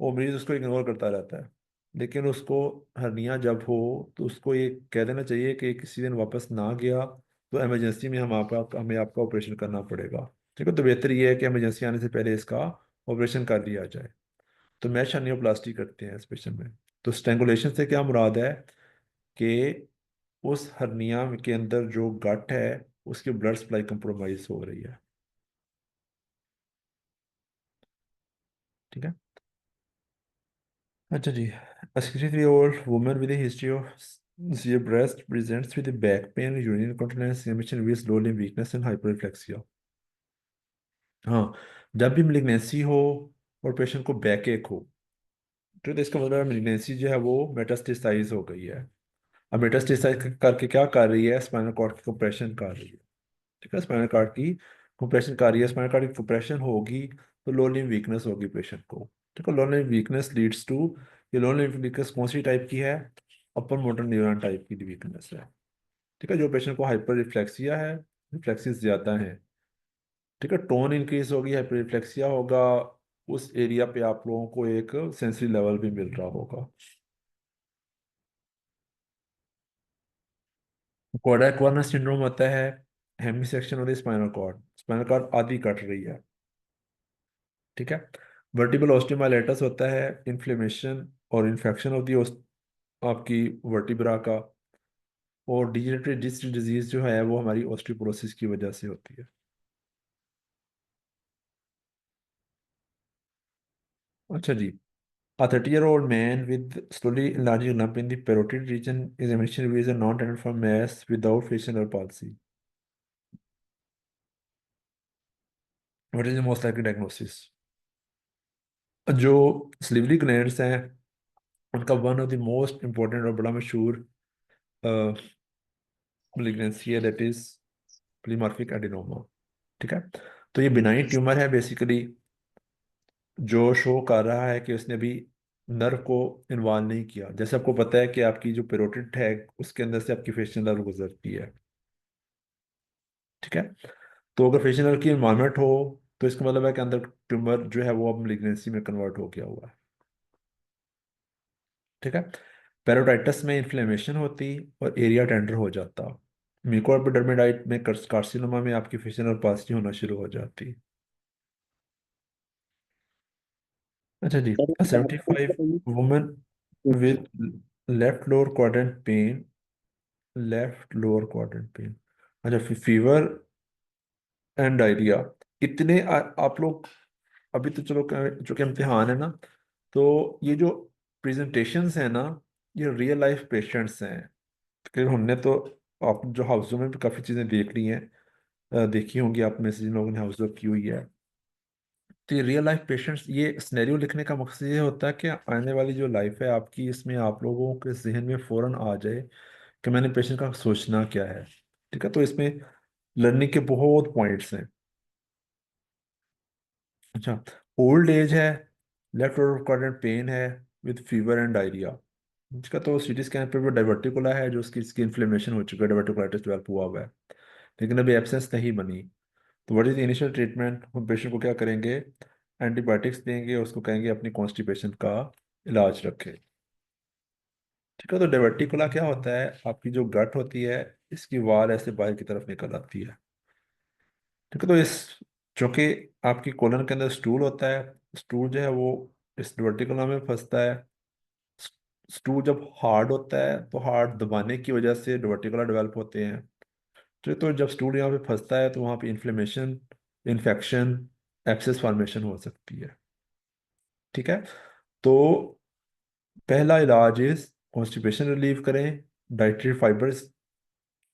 वो मरीज उसको इग्नोर करता रहता है। लेकिन उसको हर्निया जब हो तो उसको ये कह देना चाहिए कि किसी दिन वापस ना गया तो इमरजेंसी में हमें आपका ऑपरेशन करना पड़ेगा। ठीक है, तो बेहतर ये है कि इमरजेंसी आने से पहले इसका ऑपरेशन कर लिया जाए। तो मैश हर्नियोप्लास्टी करते हैं इस पेशेंट में। तो स्ट्रैंगुलेशन से क्या मुराद है कि उस हर्निया के अंदर जो गट है उसकी ब्लड सप्लाई कंप्रोमाइज हो रही है। ठीक है, अच्छा जी, a 63-year-old woman with a history of severe breast presents with a back pain, urinary incontinence, emission with low limb weakness and hyperreflexia। हाँ, जब भी malignancy हो और पेशेंट को बैक एक हो, तो इसका मतलब malignancy जो है वो मेटास्टेसाइज हो गई है। अब मेटास्टेसाइज करके क्या कर रही है, स्पाइनल कॉर्ड की कंप्रेशन कर रही है। ठीक है, स्पाइनल कॉर्ड की कंप्रेशन कर रही है। स्पाइनल कॉर्ड की कंप्रेशन होगी तो लो लिम्ब वीकनेस होगी पेशेंट को। ठीक है, लो लिम्ब वीकनेस लीड्स टू, ये लो लिम्ब वीकनेस कौन सी टाइप की है, अपर मोटर न्यूरॉन टाइप की वीकनेस है। ठीक है, जो पेशेंट को हाइपर रिफ्लेक्सिया है, रिफ्लेक्सिस ज्यादा है। ठीक है, टोन इंक्रीज होगी, हाइपर रिफ्लेक्सिया होगा, उस एरिया पे आप लोगों को एक सेंसरी लेवल भी मिल रहा होगा। कोर्डेक वार्नर सिंड्रोम होता है hemisection of the spinal cord, spinal cord आधी कट रही है। ठीक है, वर्टिबल ऑस्टियोमाइलिटिस होता है इन्फ्लेमेशन और इन्फेक्शन ऑफ दी आपकी वर्टिब्रा का। और डिजेनरेटिव डिस्क डिजीज जो है वो हमारी ऑस्टियोपोरोसिस की वजह से होती है। अच्छा जी, a 30-year-old man with slowly enlarging lump in the parotid region, examination reveals a non-tendiniform mass without facial nerve palsy। What is the most likely diagnosis? जो slivery glands हैं उनका one of the most important और बड़ा मशहूर malignancy है, दैट इज प्लीमॉर्फिक एडिनोमा। ठीक है, तो ये बिनाइन ट्यूमर है बेसिकली, जो शो कर रहा है कि उसने अभी नर्व को इन्वॉल्व नहीं किया। जैसे आपको पता है कि आपकी जो पेरोटिड है उसके अंदर से आपकी फेशियल नर्व गुजरती है। ठीक है, तो अगर फेशियल नर्व की इन्वॉल्वमेंट हो तो इसका मतलब है कि अंदर ट्यूमर जो है वो अब malignancy में कन्वर्ट हो गया हुआ है। ठीक है, पेरोटाइटिस में इन्फ्लेमेशन होती और एरिया टेंडर हो जाता। म्यूकोएपिडर्मिडाइट में कार्सिनोमा में आपकी फेशियल नर्व पास होना शुरू हो जाती। अच्छा जी, 75 women with left lower quadrant pen, left lower quadrant pen. अच्छा, फीवर एंड डायरिया। इतने आप लोग अभी तो चलो जो कि इम्तिहान है ना, तो ये जो प्रेजेंटेशंस हैं ना, ये रियल लाइफ पेशेंट्स हैं। तकरीबन हमने तो आप जो हाउसों में भी काफ़ी चीज़ें देख ली हैं, देखी होंगी आप में से जिन लोगों ने हाउस वर्क की हुई है। तो ये रियल लाइफ पेशेंट्स, ये सिनेरियो लिखने का मकसद ये होता है कि आने वाली जो लाइफ है आपकी, इसमें आप लोगों के जहन में फ़ौरन आ जाए कि मैंने पेशेंट का सोचना क्या है। ठीक है, तो इसमें लर्निंग के बहुत पॉइंट्स हैं। अच्छा, ओल्ड एज है, लेफ्ट ओवर क्वाड्रेंट पेन है विद फीवर एंड डायरिया। इसका तो सीटी स्कैन पे भी डाइवर्टिकुला है, जो उसकी इन्फ्लेमेशन हो चुका है, डाइवर्टिकुलाइटिस डेवलप हुआ हुआ है, लेकिन अभी एब्सेंस नहीं बनी। तो what is the initial treatment? हम पेशेंट को क्या करेंगे? एंटीबायोटिक्स देंगे, उसको कहेंगे अपनी कॉन्स्टिपेशन का इलाज रखे। ठीक है, तो डाइवर्टिकुला क्या होता है? आपकी जो गट होती है, इसकी वाल ऐसे बाहर की तरफ निकल आती है। ठीक है, तो इस जो कि आपकी कोलन के अंदर स्टूल होता है, स्टूल जो है वो इस डाइवर्टिकुला में फंसता है। स्टूल जब हार्ड होता है तो हार्ड दबाने की वजह से डाइवर्टिकुला डेवलप होते हैं। तो जब स्टूल यहाँ पे फंसता है तो वहाँ पे इन्फ्लेमेशन, इन्फेक्शन, एब्सेस फॉर्मेशन हो सकती है। ठीक है, तो पहला इलाज इज कॉन्स्टिपेशन रिलीव करें, डाइटरी फाइबर्स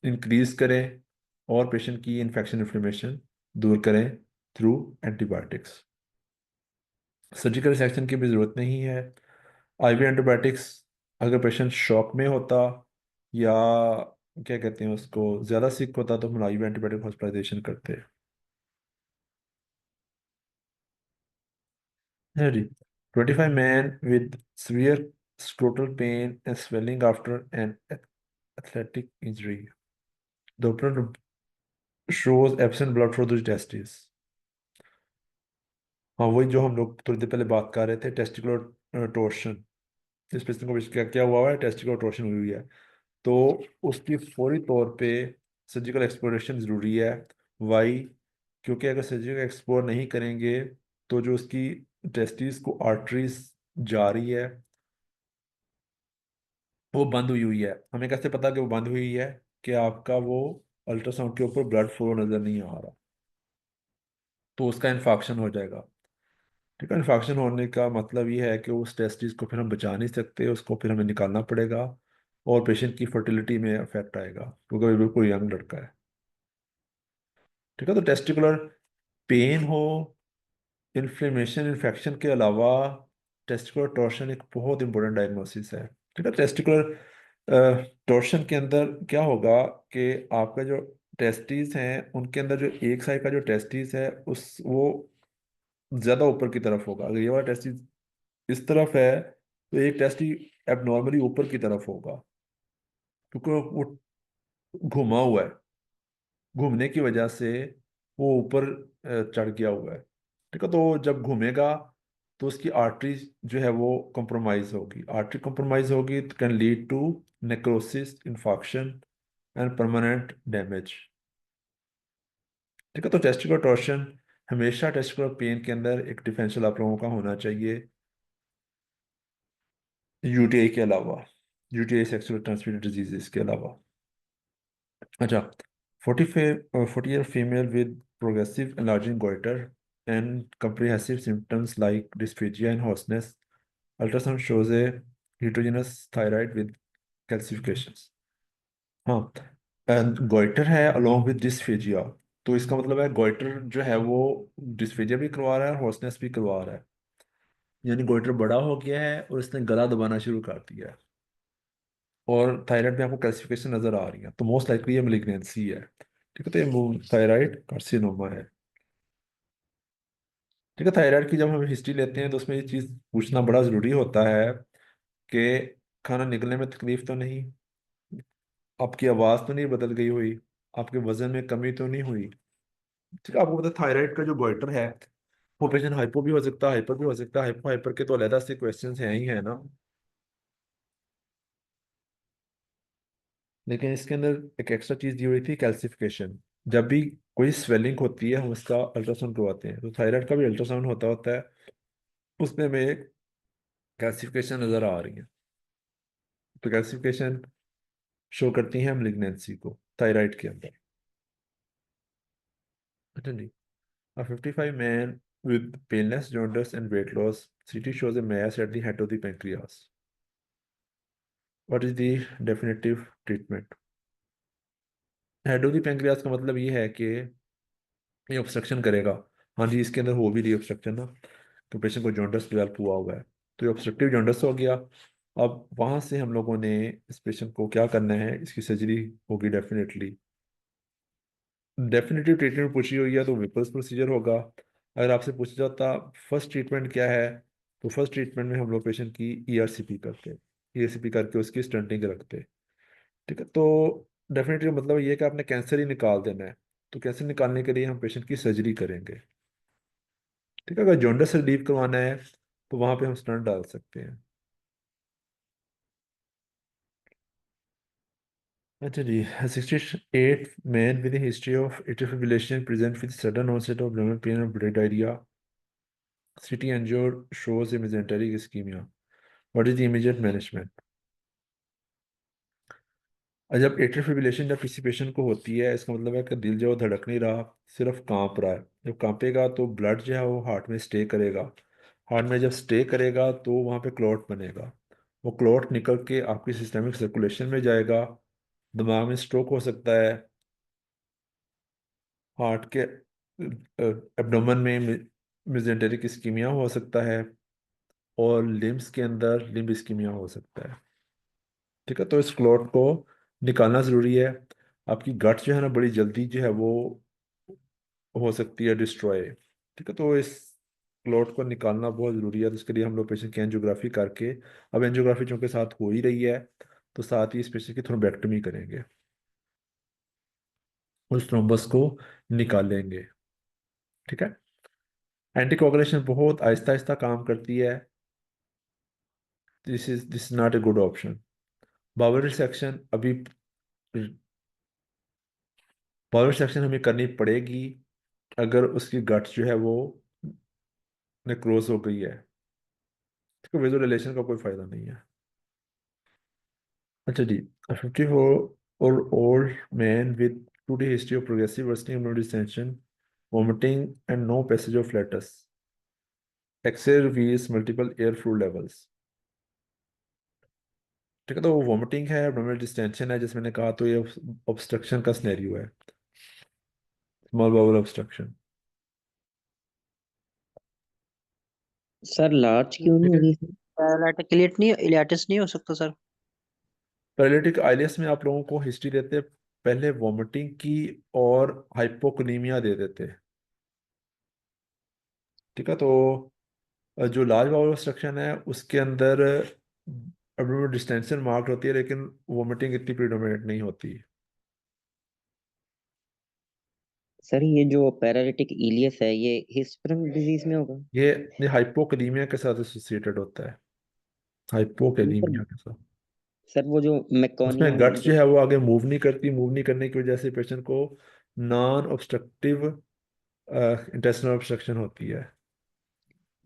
इंक्रीज करें, और पेशेंट की इन्फेक्शन इन्फ्लेमेशन दूर करें थ्रू एंटीबायोटिक्स। सर्जिकल सेक्शन की भी ज़रूरत नहीं है। आईवी एंटीबायोटिक्स अगर पेशेंट शॉक में होता या क्या कहते हैं उसको, ज़्यादा सिक होता, तो हम आईवी एंटीबायोटिक हॉस्पिटलाइजेशन करते हैं। है जी, 25 man with severe scrotal pain and swelling after an athletic injury. The opponent shows absent blood for the testes. हाँ, वही जो हम लोग थोड़ी देर पहले बात कर रहे थे, टेस्टिकुलर टोर्शन। इस पेशेंट को क्या क्या हुआ है? टेस्टिकुलर टोर्शन हुई हुई है, तो उसकी फौरी तौर पे सर्जिकल एक्सप्लोरेशन ज़रूरी है। वाई? क्योंकि अगर सर्जिकल एक्सप्लोर नहीं करेंगे तो जो उसकी टेस्टिस को आर्टरीज जा रही है वो बंद हुई हुई है। हमें कैसे पता कि वो बंद हुई है? कि आपका वो अल्ट्रासाउंड के ऊपर ब्लड फ्लो नज़र नहीं आ रहा, तो उसका इन्फेक्शन हो जाएगा। ठीक है, इन्फेक्शन होने का मतलब ये है कि उस टेस्टिस को फिर हम बचा नहीं सकते, उसको फिर हमें निकालना पड़ेगा, और पेशेंट की फर्टिलिटी में अफेक्ट आएगा, क्योंकि अभी बिल्कुल यंग लड़का है। ठीक है, तो टेस्टिकुलर पेन हो, इन्फ्लेमेशन, इन्फेक्शन के अलावा टेस्टिकुलर टॉर्शन एक बहुत इंपॉर्टेंट डायग्नोसिस है। ठीक है, टेस्टिकुलर टॉर्शन के अंदर क्या होगा कि आपका जो टेस्टिस हैं उनके अंदर जो एक साइड का जो टेस्टिस है उस वो ज़्यादा ऊपर की तरफ होगा। अगर ये वाला टेस्टिस इस तरफ है तो एक टेस्टिस एबनॉर्मली ऊपर की तरफ होगा, क्योंकि वो घुमा हुआ है, घूमने की वजह से वो ऊपर चढ़ गया हुआ है। ठीक है, तो जब घूमेगा तो उसकी आर्टरी जो है वो कंप्रोमाइज होगी। आर्टरी कंप्रोमाइज होगी तो can lead to necrosis, infection and permanent damage. ठीक है, तो टेस्टिकुलर टॉर्शन हमेशा टेस्टिकुलर पेन के अंदर एक डिफरेंशियल आप लोगों का होना चाहिए, यूटीआई के अलावा, यूटीआई सेक्सुअल ट्रांसमिटेड डिजीजेस के अलावा। अच्छा, 40 year female with progressive enlarging goiter and comprehensive symptoms like dysphagia and hoarseness. Ultrasound shows a heterogeneous thyroid with calcifications. हाँ, गोइटर है along with dysphagia, तो इसका मतलब है गोइटर जो है वो डिस्फेजिया भी करवा रहा है और हॉर्सनेस भी करवा रहा है। यानी गोइटर बड़ा हो गया है और इसने गला दबाना शुरू कर दिया है, और थायराइड में आपको कैल्सिफिकेशन नजर आ रही है, तो मोस्ट लाइकली ये मेलिग्नेंसी है। ठीक है, तो ये थायराइड कार्सिनोमा है। ठीक है, थायराइड की जब हम हिस्ट्री लेते हैं तो उसमें ये चीज़ पूछना बड़ा ज़रूरी होता है कि खाना निकलने में तकलीफ तो नहीं, आपकी आवाज़ तो नहीं बदल गई हुई, आपके वजन में कमी तो नहीं हुई। ठीक है, आपको पता है थायराइड का जो गोइटर है वो पेशेंट हाइपो भी हो सकता है, हाइपर भी हो सकता है। हाइपो हाइपर के तो अलग से क्वेश्चन हैं ही है ना, लेकिन इसके अंदर एक एक्स्ट्रा चीज़ दी हुई थी, कैल्सिफिकेशन। जब भी कोई स्वेलिंग होती है हम उसका अल्ट्रासाउंड करवाते हैं, तो थायराइड का भी अल्ट्रासाउंड होता है, उसमें हमें एक कैल्सिफिकेशन नज़र आ रही है। तो कैल्सिफिकेशन शो करती है मेलिग्नेंसी को थायराइड के अंदर। अच्छा जी, a 55 man with painless jaundice and weight loss, CT shows a mass at the head of the pancreas. What is the definitive treatment? Head of the pancreas का मतलब ये है कि ये ऑब्स्ट्रक्शन करेगा। हाँ जी, इसके अंदर हो भी रही ऑब्स्ट्रक्शन ना, तो पेशेंट को जॉन्डिस डेवलप हुआ हुआ है, तो ये ऑब्स्ट्रक्टिव जॉन्डिस हो गया। अब वहां से हम लोगों ने इस पेशेंट को क्या करना है, इसकी सर्जरी होगी डेफिनेटली। डेफिनेटिव ट्रीटमेंट पूछी हुई है तो विपल्स प्रोसीजर होगा। अगर आपसे पूछा जाता फर्स्ट ट्रीटमेंट क्या है, तो फर्स्ट ट्रीटमेंट में हम लोग पेशेंट की ईआरसीपी करते, ईआरसीपी करके उसकी स्टंटिंग रखते। ठीक है, तो डेफिनेटली मतलब ये है कि आपने कैंसर ही निकाल देना है, तो कैंसर निकालने के लिए हम पेशेंट की सर्जरी करेंगे। ठीक है, अगर जॉन्डिस से रिलीव करवाना है तो वहां पे हम स्टंट डाल सकते हैं। अच्छा जी, 68 man with history of atrial fibrillation present with sudden onset of abdominal pain और blood diarrhoea, CT angio shows a mesenteric ischemia. What is the immediate management? और जब एट्रियल फिब्रिलेशन जब किसी पेशेंट को होती है, इसका मतलब है कि दिल जो है वो धड़क नहीं रहा, सिर्फ कांप रहा है। जब कांपेगा तो ब्लड जो है वो हार्ट में स्टे करेगा, हार्ट में जब स्टे करेगा तो वहाँ पे क्लॉट बनेगा, वो क्लॉट निकल के आपकी सिस्टमिक सर्कुलेशन में जाएगा, दिमाग में स्ट्रोक हो सकता है, हार्ट के एब्डोमेन में मेसेंटेरिक इस्कीमिया हो सकता है, और लिम्स के अंदर लिम्ब इस्कीमिया हो सकता है। ठीक है, तो इस क्लॉट को निकालना ज़रूरी है। आपकी गट जो है ना बड़ी जल्दी जो है वो हो सकती है डिस्ट्रॉय। ठीक है, तो इस क्लॉट को निकालना बहुत ज़रूरी है, तो इसके लिए हम लोग पेशेंट की एंजियोग्राफी करके, अब एंजियोग्राफी चूँकि साथ हो ही रही है, तो साथ ही इस पेशेंट की थ्रोम्बेक्टमी करेंगे, उस थ्रोम्बस को निकालेंगे। ठीक है, एंटीकोगुलेशन बहुत आहिस्ता आहिस्ता काम करती है, this is not a good option. Bowel resection अभी, बाउल रिसेक्शन हमें करनी पड़ेगी अगर उसकी गट जो है वो नेक्रोज हो गई है, तो विजुअलाइजेशन का कोई फायदा नहीं है। अच्छा जी, 54 और old man with 2 day history of progressive worsening of distension, vomiting and no passage of flatus, X ray reveals multiple air fluid levels। ठीक है, तो वो वॉमिटिंग है, abdominal डिस्टेंशन है, जैसे मैंने कहा, तो ये ऑब्स्ट्रक्शन का सिनेरियो है, small bowel obstruction. Sir large क्यों नहीं ठीक है, होगी? पैरालाइटिक इलियट नहीं, इलियाटिस नहीं हो सकता सर? पैरालिटिक आइलेस में आप लोगों को हिस्ट्री देते पहले वॉमिटिंग की और हाइपोकलीमिया दे देते। ठीक है, तो जो लार्ज बाउल ऑब्स्ट्रक्शन है उसके अंदर एब्डोमिनल डिस्टेंशन मार्क्ड होती है, लेकिन वोमिटिंग इतनी प्रीडोमिनेट नहीं होती। सर ये जो पैरालिटिक इलियस है ये हिस्टोरिक डिजीज में होगा? ये हाइपोकलीमिया के साथ एसोसिएटेड होता है, नहीं सर, हाइपोकलीमिया के साथ। सर वो जो उसमें मेकोनियम गट्स जो जो, है वो आगे मूव नहीं करती, मूव नहीं करने की वजह से पेशेंट को नॉन ऑब्स्ट्रक्टिव इंटेस्टिनल ऑब्स्ट्रक्शन होती है।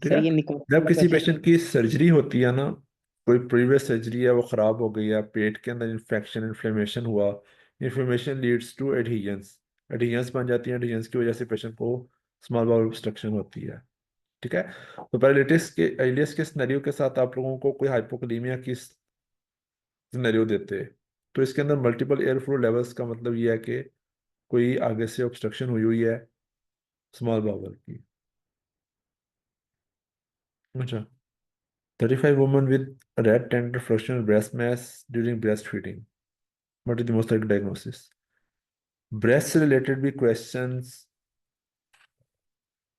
ठीक सर है, ये जब मेकोनियम किसी कैसे? पेशेंट की सर्जरी होती है ना, कोई प्रीवियस सर्जरी है वो खराब हो गई है, पेट के अंदर इन्फेक्शन इन्फ्लेमेशन हुआ, इन्फ्लेमेशन लीड्स टू एडहीजन्स, एडहीजन्स बन जाती है, एडहीजन्स की वजह से पेशेंट को स्मॉल बाउल ऑब्स्ट्रक्शन होती है। ठीक है, तो पैरालिटिस के इलियस के सिनेरियो के साथ आप लोगों को कोई हाइपोकलीमिया की सिनेरियो देते, तो इसके अंदर मल्टीपल एयर फ्लो लेवल्स का मतलब ये है कि कोई आगे से ऑब्स्ट्रक्शन हुई हुई है स्मॉल बाउल की। अच्छा, 35 women with red tender fractional breast mass during breastfeeding. What is the most likely diagnosis? Breast से रिलेटेड भी क्वेश्चंस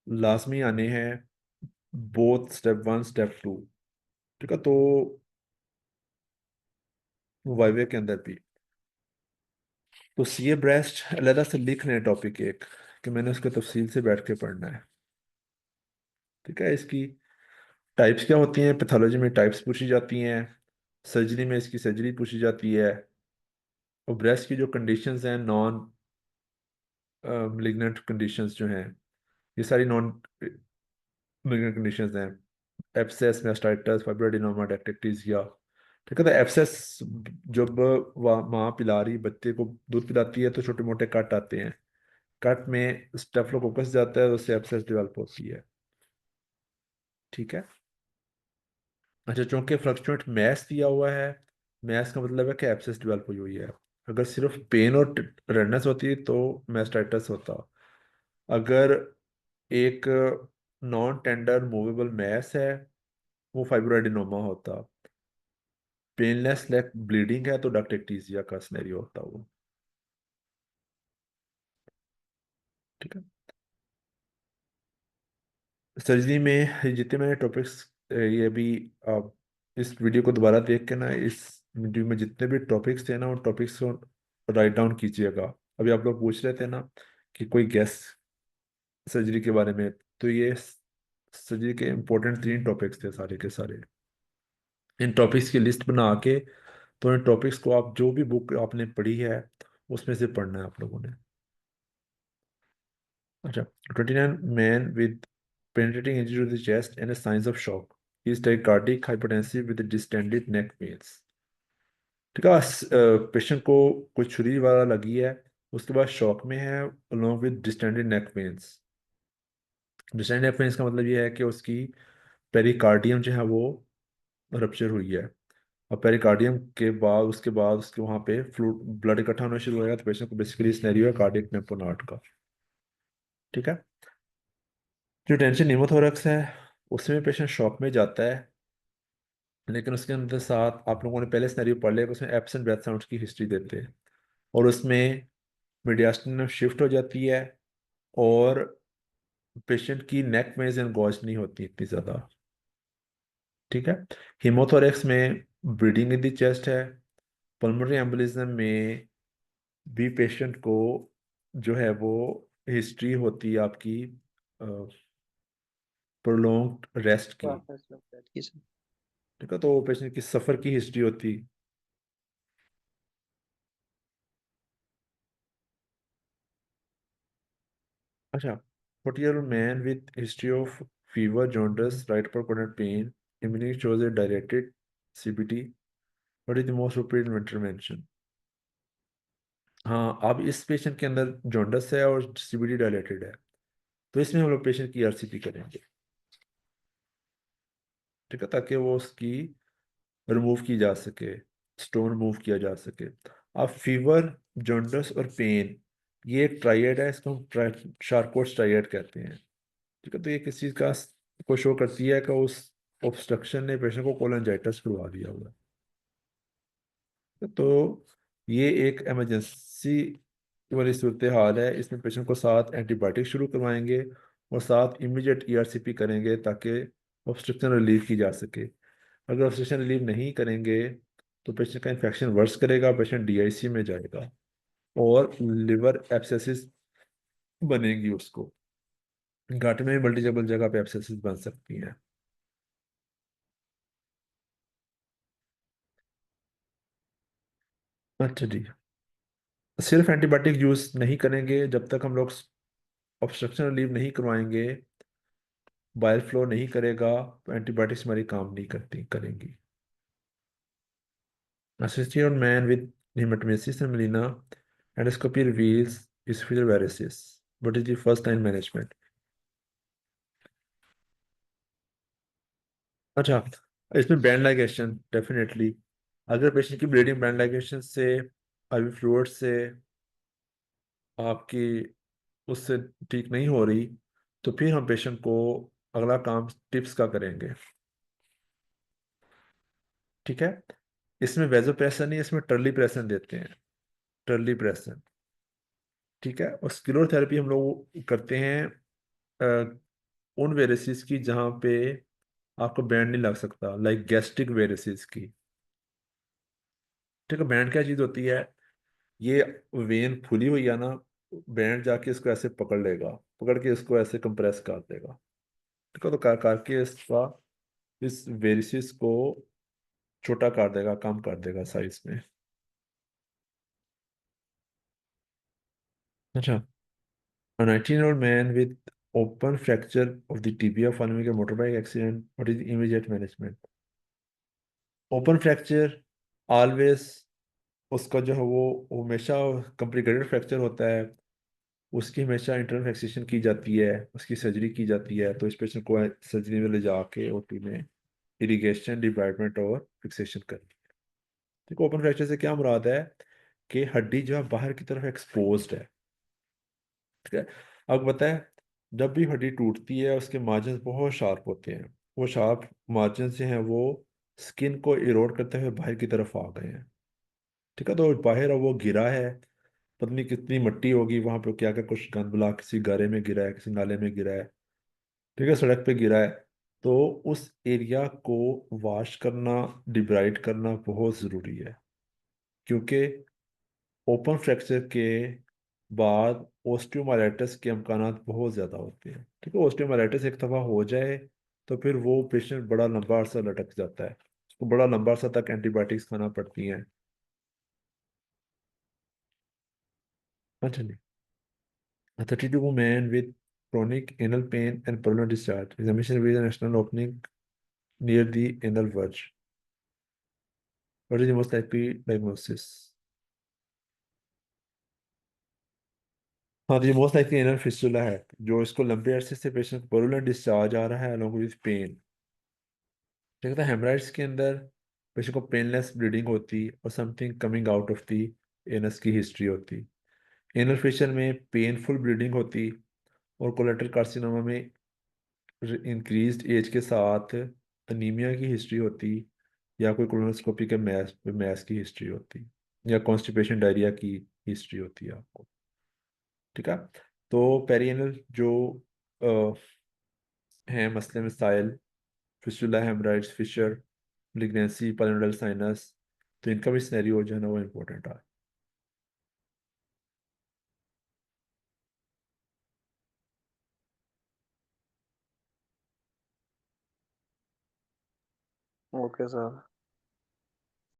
लाजमी आने हैं, बोथ स्टेप 1 स्टेप 2। ठीक है, तो वाइवे के अंदर भी तो सीए ब्रेस्ट अलहदा से लिख रहे हैं टॉपिक एक, कि मैंने उसको तफसील से बैठ के पढ़ना है। ठीक है, इसकी टाइप्स क्या होती हैं, पैथोलॉजी में टाइप्स पूछी जाती हैं, सर्जरी में इसकी सर्जरी पूछी जाती है, और ब्रेस्ट की जो कंडीशंस हैं, नॉन malignant कंडीशंस जो हैं, ये सारी नॉन malignant कंडीशंस हैं, एब्सेस, मास्टाइटिस, फाइब्रोएडेनोमा, डेक्टेक्टीजिया। ठीक है, तो एब्सेस जब माँ पिला रही बच्चे को दूध पिलाती है तो छोटे मोटे कट आते हैं, कट में स्टेफिलोकोकस जाता है, उससे एब्सेस डेवलप होती है। ठीक है, अच्छा, चूंकि फ्लक्चुएंट मैस दिया हुआ है, मैस का मतलब है कि एब्सेस डेवलप हुई हुई है। अगर सिर्फ पेन और रेडनेस होती तो मैस्टाइटिस होता। अगर एक नॉन टेंडर मूवेबल मैस है, वो फाइब्रोएडेनोमा होता। पेनलेस लेग ब्लीडिंग है तो डक्टेक्टीजिया का सिनेरियो होता वो। ठीक है, सर्जरी में ये जितने मैंने टॉपिक्स, ये अभी आप इस वीडियो को दोबारा देख के ना, इस वीडियो में जितने भी टॉपिक्स थे ना, उन टॉपिक्स को राइट डाउन कीजिएगा। अभी आप लोग पूछ रहे थे ना कि कोई गैस सर्जरी के बारे में, तो ये सर्जरी के इम्पोर्टेंट 3 टॉपिक्स थे सारे के सारे। इन टॉपिक्स की लिस्ट बना के, तो इन टॉपिक्स को आप जो भी बुक आपने पढ़ी है उसमें से पढ़ना है आप लोगों ने। अच्छा, 29 men with penetrating injury to the chest and signs of shock. He is tachycardic, hypertensive with distended neck pains. ठीक है, पेशेंट को कोई छुरी वाला लगी है, उसके बाद शॉक में है, along with distended neck pains. Distended neck pains का मतलब ये है कि उसकी पेरिकार्डियम जो है वो रप्चर हुई है, और पेरिकार्डियम के बाद उसके वहाँ पे फ्लूइड ब्लड इकट्ठा होना शुरू हो गया, तो पेशेंट को बेसिकली सिनेरियो है कार्डियक टेम्पोनार्ड का। ठीक है, जो टेंशन न्यूमोथोरैक्स है, उसमें पेशेंट शॉक में जाता है, लेकिन उसके अंदर साथ आप लोगों ने पहले सिनेरियो पढ़ लिया कि उसमें एब्सेंट ब्रेथ साउंड्स की हिस्ट्री देते हैं, और उसमें मीडियास्टिन शिफ्ट हो जाती है, और पेशेंट की नेक में एंगॉज नहीं होती इतनी ज़्यादा। ठीक है, हीमोथोरैक्स में ब्लीडिंग इन द चेस्ट है, पल्मोनरी एम्बोलिज्म में भी पेशेंट को जो है वो हिस्ट्री होती है आपकी प्रोलॉन्ग्ड रेस्ट की। ठीक है, तो पेशेंट की सफ़र की हिस्ट्री होती। अच्छा, 40-year-old man with history of fever, jaundice, right upper quadrant pain, imaging shows a dilated CBT. What is the most appropriate intervention? हाँ, अब इस पेशेंट के अंदर जॉन्डस है और सीबीडी डायलेटेड है, तो इसमें हम लोग पेशेंट की आरसीपी करेंगे। ठीक है, ताकि वो उसकी रिमूव की जा सके, स्टोन रिमूव किया जा सके। अब फीवर, जॉन्डस और पेन, ये एक ट्राइएड है, इसको हम शार्कोट ट्राइएड कहते हैं। ठीक है, तो ये किस चीज़ का को शो करती है कि उस ऑब्स्ट्रक्शन ने पेशेंट को कोलेंजाइटिस करवा दिया हुआ है। तो ये एक इमरजेंसी वाली सूरत हाल है, इसमें पेशेंट को साथ एंटीबायोटिक शुरू करवाएंगे और साथ इमीडिएट ईआरसीपी करेंगे, ताकि ऑब्स्ट्रक्शन रिलीव की जा सके। अगर ऑब्स्ट्रक्शन रिलीव नहीं करेंगे तो पेशेंट का इन्फेक्शन वर्स करेगा, पेशेंट डीआईसी में जाएगा, और लिवर एब्सेसिस बनेगी उसको, घाटे में मल्टीपल जगह पे एब्सेसिस बन सकती हैं। अच्छा जी, सिर्फ एंटीबायोटिक यूज नहीं करेंगे जब तक हम लोग ऑब्स्ट्रक्शन रिलीव नहीं करवाएंगे, बाइल फ्लो नहीं करेगा, तो एंटीबायोटिक्स हमारी काम नहीं करती करेंगी। A 60-year-old man with hematemesis and melena, endoscopy reveals esophageal varices. What is the first line management? अच्छा, इसमें बैंड लाइगेशन डेफिनेटली, अगर पेशेंट की ब्लीडिंग बैंड लाइगेशन से, आईवी फ्लूइड से आपकी उससे ठीक नहीं हो रही, तो फिर हम पेशेंट को अगला काम टिप्स का करेंगे। ठीक है। इसमें वेजोप्रेसन नहीं, इसमें ट्रलीप्रेसन देते हैं, ट्रलीप्रेसन। ठीक है। और स्क्लेरोथेरेपी हम लोग करते हैं उन वेरेसिस की जहाँ पे आपको बैंड नहीं लग सकता, लाइक गैस्ट्रिक वेरेसिस की। ठीक है। बैंड क्या चीज़ होती है? ये वेन फुली हुई है ना, बैंड जाके इसको ऐसे पकड़ लेगा, पकड़ के इसको ऐसे कंप्रेस कर देगा। ठीक है। तो कर करके इसका, इस वेरिसिस को छोटा कर देगा, कम कर देगा साइज में। अच्छा। A 19-year-old man with open fracture of the tibia following a motorbike accident. What is the immediate management? Open fracture always, उसका जो है वो हमेशा कॉम्प्लिकेटेड फ्रैक्चर होता है, उसकी हमेशा इंटरनल फिक्सेशन की जाती है, उसकी सर्जरी की जाती है। तो इस पेशेंट को सर्जरी में ले जाके ओटी में इरिगेशन, डिब्राइडमेंट और फिक्सेशन करनी है। देखो, ओपन फ्रैक्चर से क्या मुराद है कि हड्डी जो है बाहर की तरफ एक्सपोज्ड है। ठीक है। अब बताए, जब भी हड्डी टूटती है उसके मार्जिन बहुत शार्प होते हैं, वो शार्प मार्जिन से हैं वो स्किन को इरोड करते हुए बाहर की तरफ आ गए हैं। ठीक है। तो बाहर अब वो गिरा है, पता नहीं कितनी मिट्टी होगी वहां पे, क्या क्या कुछ गंद बुला, किसी गारे में गिरा है, किसी नाले में गिरा है, ठीक है, सड़क पे गिरा है। तो उस एरिया को वॉश करना, डिब्राइड करना बहुत ज़रूरी है, क्योंकि ओपन फ्रैक्चर के बाद ओस्टियोमाइलाइटिस के अमकानात बहुत ज़्यादा होते हैं। ठीक है। ओस्टियोमाइलाइटिस एक दफ़ा हो जाए तो फिर वो पेशेंट बड़ा लंबा अरसा लटक जाता है, उसको बड़ा लंबा अरसा तक एंटीबायोटिक्स खाना पड़ती हैं। अच्छा जी। A 32 man with chronic anal pain and pulmonary discharge. Examination with an external opening near the anal verge. What is the most likely diagnosis? हाँ जी, मोस्ट लाइकली एनल फिस्टुला है, जो इसको लंबे अरसे से पेशेंट को पल्मोनरी डिस्चार्ज आ रहा है अलॉन्ग विद पेन। ठीक है। हेमराइड्स के अंदर पेशेंट को पेनलेस ब्लीडिंग होती और something coming out of the anus की हिस्ट्री होती। एनल फिशर में पेनफुल ब्लीडिंग होती, और कोलेक्टर कार्सिनोमा में इंक्रीज्ड एज के साथ अनीमिया की हिस्ट्री होती, या कोई कोलोनोस्कोपी के मैस की हिस्ट्री होती, या कॉन्स्टिपेशन डायरिया की हिस्ट्री होती है आपको। ठीक है। तो पेरिएनल जो हैं मसले मसाइल, fistula, haemorrhoids, fissure, malignancy, pulmonary sinus, तो इनका भी सिनेरियो जो है ना वो इम्पोर्टेंट है। Okay sir.